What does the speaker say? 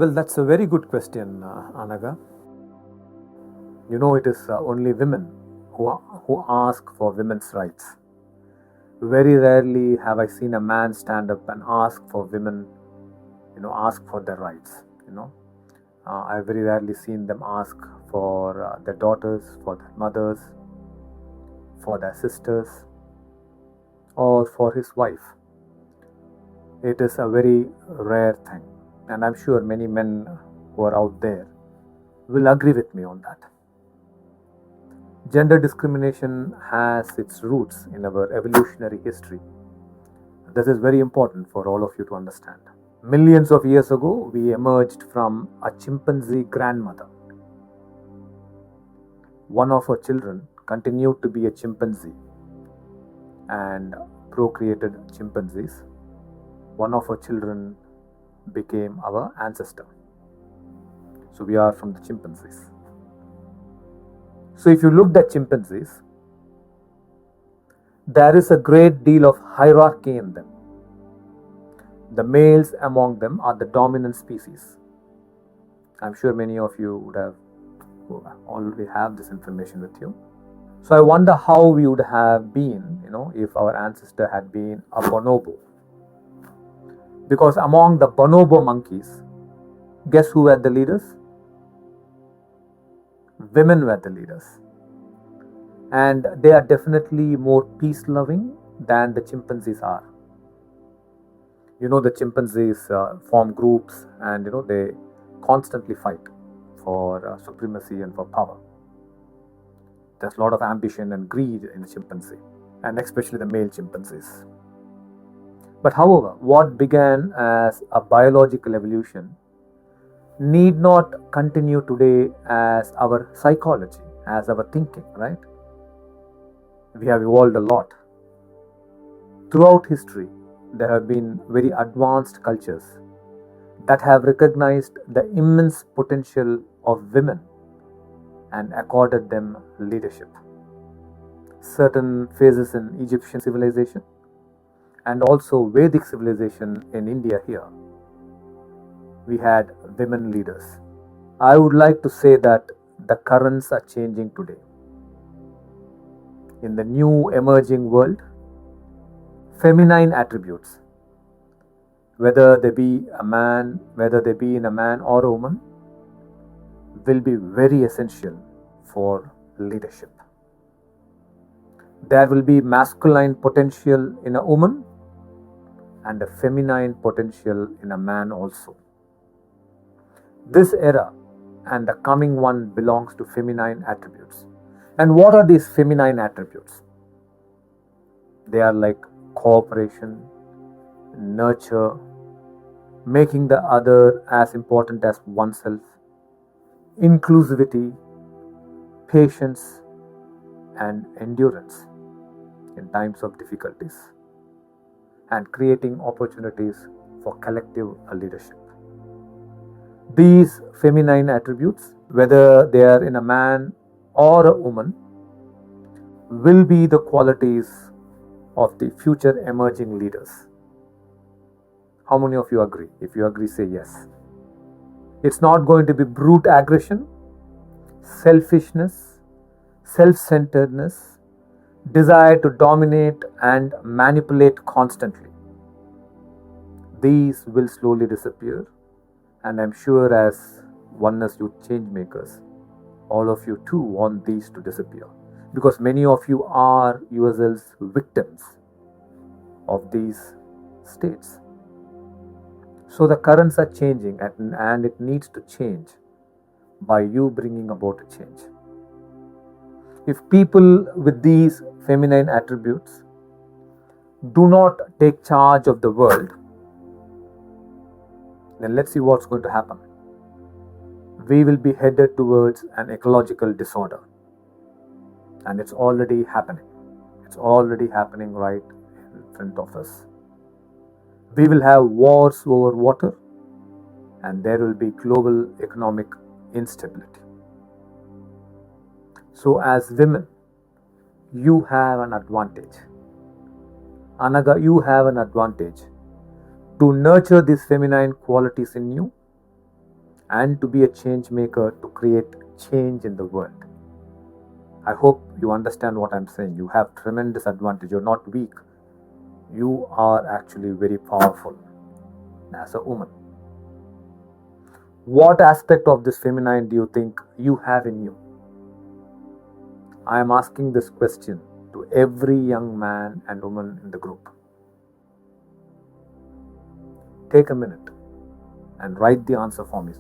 Well, that's a very good question, Anaga. It is only women who ask for women's rights. Very rarely have I seen a man stand up and ask for women, ask for their rights. I've very rarely seen them ask for their daughters, for their mothers, for their sisters, or for his wife. It is a very rare thing, and I'm sure many men who are out there will agree with me on that. Gender discrimination has its roots in our evolutionary history. This is very important for all of you to understand. Millions of years ago, we emerged from a chimpanzee grandmother. One of her children continued to be a chimpanzee and procreated chimpanzees. One of her children became our ancestor. So we are from the chimpanzees. So if you looked at chimpanzees, there is a great deal of hierarchy in them. The males among them are the dominant species. I'm sure many of you would have already have this information with you. So I wonder how we would have been, if our ancestor had been a bonobo. Because among the bonobo monkeys, guess who were the leaders? Women were the leaders. And they are definitely more peace-loving than the chimpanzees are. The chimpanzees form groups and, they constantly fight for supremacy and for power. There's a lot of ambition and greed in the chimpanzee, and especially the male chimpanzees. But however, what began as a biological evolution need not continue today as our psychology, as our thinking, right? We have evolved a lot. Throughout history, there have been very advanced cultures that have recognized the immense potential of women and accorded them leadership. Certain phases in Egyptian civilization and also Vedic civilization in India here, we had women leaders. I would like to say that the currents are changing today. In the new emerging world, feminine attributes, whether they be in a man or a woman, will be very essential for leadership. There will be masculine potential in a woman and a feminine potential in a man also. This era and the coming one belongs to feminine attributes. And what are these feminine attributes? They are like cooperation, nurture, making the other as important as oneself, inclusivity, patience, and endurance in times of difficulties, and creating opportunities for collective leadership. These feminine attributes, whether they are in a man or a woman, will be the qualities of the future emerging leaders. How many of you agree? If you agree, say yes. It's not going to be brute aggression, selfishness, self-centeredness, desire to dominate and manipulate constantly. These will slowly disappear, and I'm sure as Oneness Youth change makers, all of you too want these to disappear, because many of you are yourselves victims of these states. So the currents are changing, and it needs to change by you bringing about a change. If people with these feminine attributes do not take charge of the world, then let's see what's going to happen. We will be headed towards an ecological disorder. And it's already happening. It's already happening right in front of us. We will have wars over water, and there will be global economic instability. So as women, you have an advantage. Anaga, you have an advantage to nurture these feminine qualities in you and to be a change maker to create change in the world. I hope you understand what I'm saying. You have tremendous advantage. You're not weak. You are actually very powerful as a woman. What aspect of this feminine do you think you have in you? I am asking this question to every young man and woman in the group. Take a minute and write the answer for me.